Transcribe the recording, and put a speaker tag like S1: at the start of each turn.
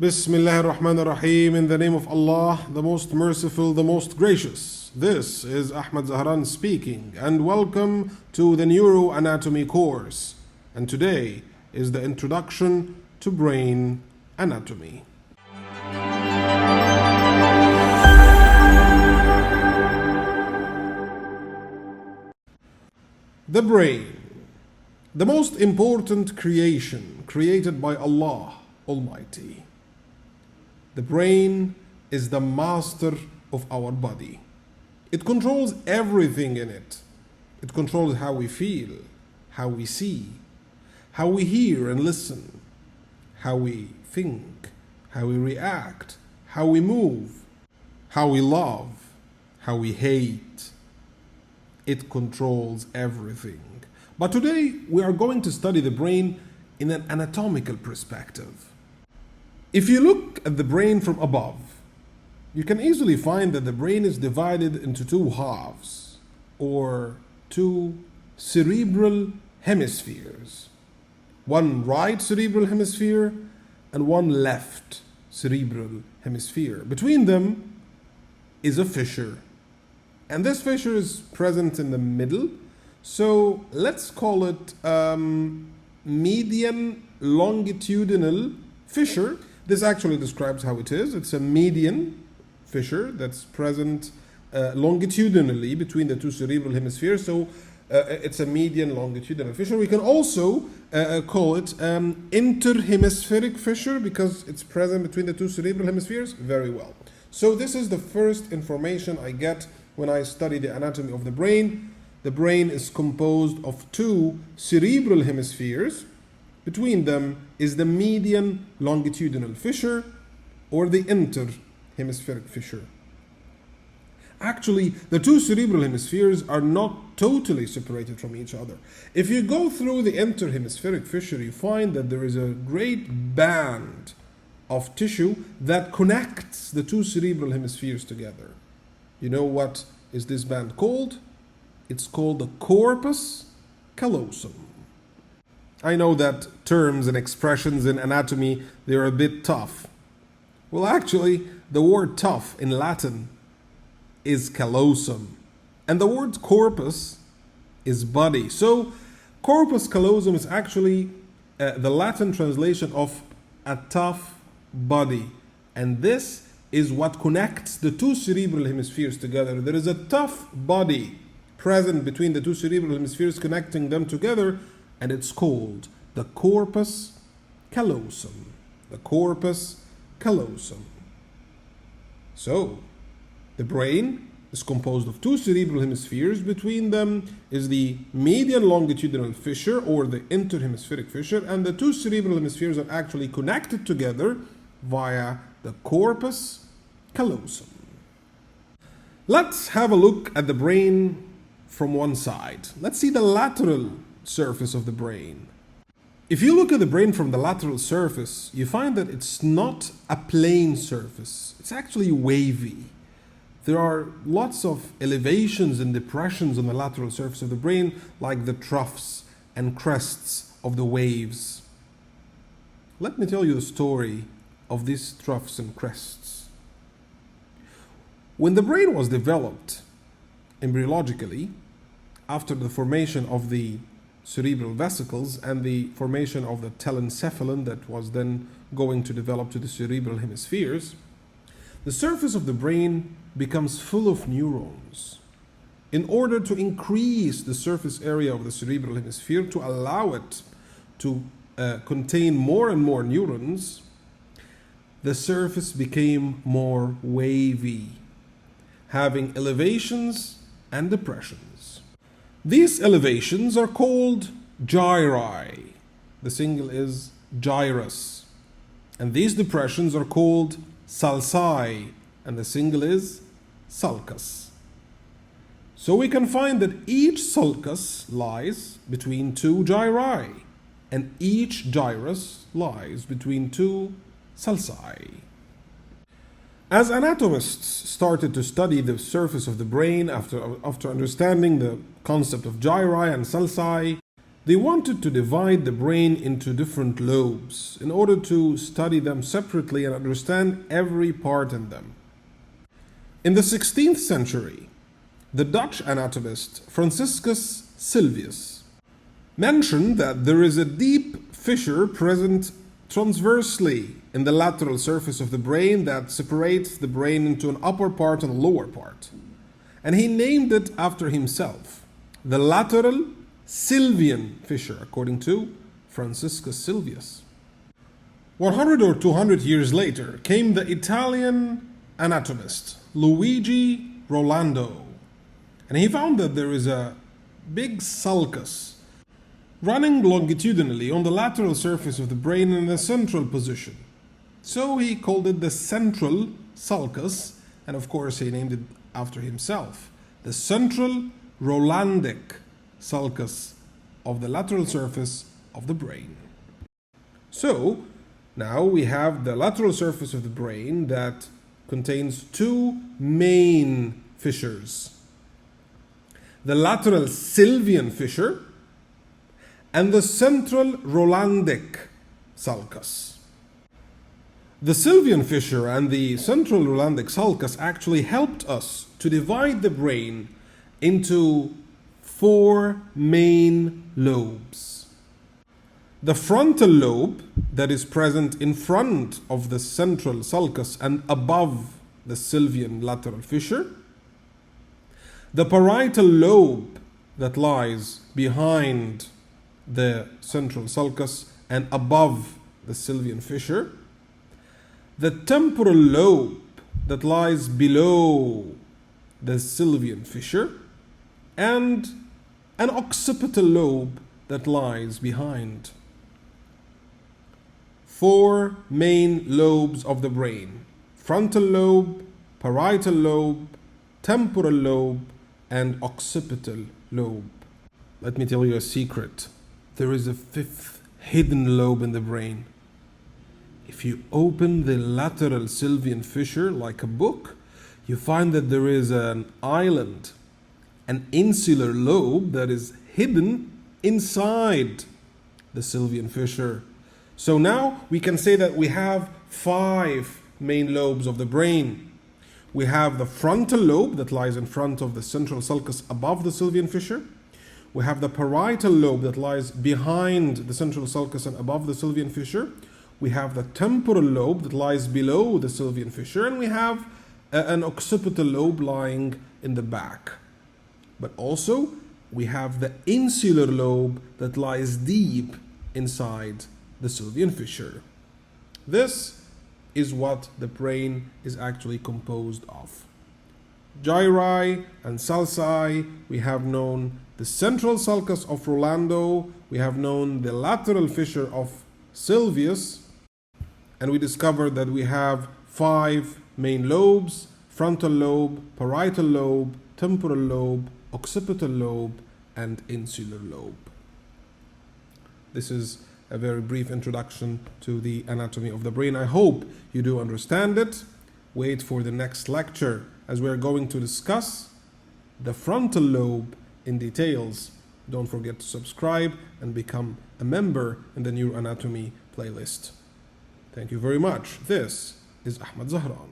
S1: Bismillah ar-Rahman ar-Rahim. In the name of Allah, the most merciful, the most gracious. This is Ahmad Zahran speaking, and welcome to the neuroanatomy course. And today is the introduction to brain anatomy. The brain, the most important creation created by Allah Almighty. The brain is the master of our body. It controls everything in it. It controls how we feel, how we see, how we hear and listen, how we think, how we react, how we move, how we love, how we hate. It controls everything. But today we are going to study the brain in an anatomical perspective. If you look at the brain from above, you can easily find that the brain is divided into two halves, or two cerebral hemispheres. One right cerebral hemisphere and one left cerebral hemisphere. Between them is a fissure. And this fissure is present in the middle. So let's call it median longitudinal fissure. This actually describes how it is. It's a median fissure that's present longitudinally between the two cerebral hemispheres. So it's a median longitudinal fissure. We can also call it interhemispheric fissure because it's present between the two cerebral hemispheres. Very well. So this is the first information I get when I study the anatomy of the brain. The brain is composed of two cerebral hemispheres. Between them is the median longitudinal fissure or the interhemispheric fissure. Actually, the two cerebral hemispheres are not totally separated from each other. If you go through the interhemispheric fissure, you find that there is a great band of tissue that connects the two cerebral hemispheres together. You know what is this band called? It's called the corpus callosum. I know that terms and expressions in anatomy, they're a bit tough. Well, actually, the word tough in Latin is callosum. And the word corpus is body. So, corpus callosum is actually the Latin translation of a tough body. And this is what connects the two cerebral hemispheres together. There is a tough body present between the two cerebral hemispheres connecting them together, and it's called the corpus callosum. The corpus callosum. So, the brain is composed of two cerebral hemispheres. Between them is the median longitudinal fissure or the interhemispheric fissure, and the two cerebral hemispheres are actually connected together via the corpus callosum. Let's have a look at the brain from one side. Let's see the lateral surface of the brain. If you look at the brain from the lateral surface, you find that it's not a plane surface. It's actually wavy. There are lots of elevations and depressions on the lateral surface of the brain, like the troughs and crests of the waves. Let me tell you the story of these troughs and crests. When the brain was developed embryologically, after the formation of the cerebral vesicles and the formation of the telencephalon that was then going to develop to the cerebral hemispheres, the surface of the brain becomes full of neurons. In order to increase the surface area of the cerebral hemisphere to allow it to contain more and more neurons, the surface became more wavy, having elevations and depressions. These elevations are called gyri. The single is gyrus. And these depressions are called sulci, and the single is sulcus. So we can find that each sulcus lies between two gyri, and each gyrus lies between two sulci. As anatomists started to study the surface of the brain after understanding the concept of gyri and sulci, They wanted to divide the brain into different lobes in order to study them separately and understand every part in them. In the 16th century, the Dutch anatomist Franciscus Sylvius mentioned that there is a deep fissure present transversely in the lateral surface of the brain that separates the brain into an upper part and a lower part. And he named it after himself, the lateral Sylvian fissure, according to Franciscus Sylvius. 100 or 200 years later came the Italian anatomist Luigi Rolando, and he found that there is a big sulcus running longitudinally on the lateral surface of the brain in a central position. So he called it the central sulcus, and of course he named it after himself, the central Rolandic sulcus of the lateral surface of the brain. So now we have the lateral surface of the brain that contains two main fissures: the lateral Sylvian fissure and the central Rolandic sulcus. The Sylvian fissure and the central Rolandic sulcus actually helped us to divide the brain into four main lobes. The frontal lobe, that is present in front of the central sulcus and above the Sylvian lateral fissure. The parietal lobe, that lies behind the central sulcus and above the Sylvian fissure. The temporal lobe, that lies below the Sylvian fissure. And an occipital lobe that lies behind. Four main lobes of the brain: frontal lobe, parietal lobe, temporal lobe, and occipital lobe. Let me tell you a secret. There is a fifth hidden lobe in the brain. If you open the lateral Sylvian fissure like a book, you find that there is an island, an insular lobe that is hidden inside the Sylvian fissure. So now we can say that we have five main lobes of the brain. We have the frontal lobe that lies in front of the central sulcus above the Sylvian fissure. We have the parietal lobe that lies behind the central sulcus and above the Sylvian fissure. We have the temporal lobe that lies below the Sylvian fissure. And we have an occipital lobe lying in the back. But also, we have the insular lobe that lies deep inside the Sylvian fissure. This is what the brain is actually composed of. Gyri and sulci, we have known the central sulcus of Rolando, we have known the lateral fissure of Sylvius, and we discovered that we have five main lobes: frontal lobe, parietal lobe, temporal lobe, occipital lobe, and insular lobe. This is a very brief introduction to the anatomy of the brain. I hope you do understand it. Wait for the next lecture as we are going to discuss the frontal lobe in details. Don't forget to subscribe and become a member in the Neuroanatomy playlist. Thank you very much. This is Ahmed Zahran.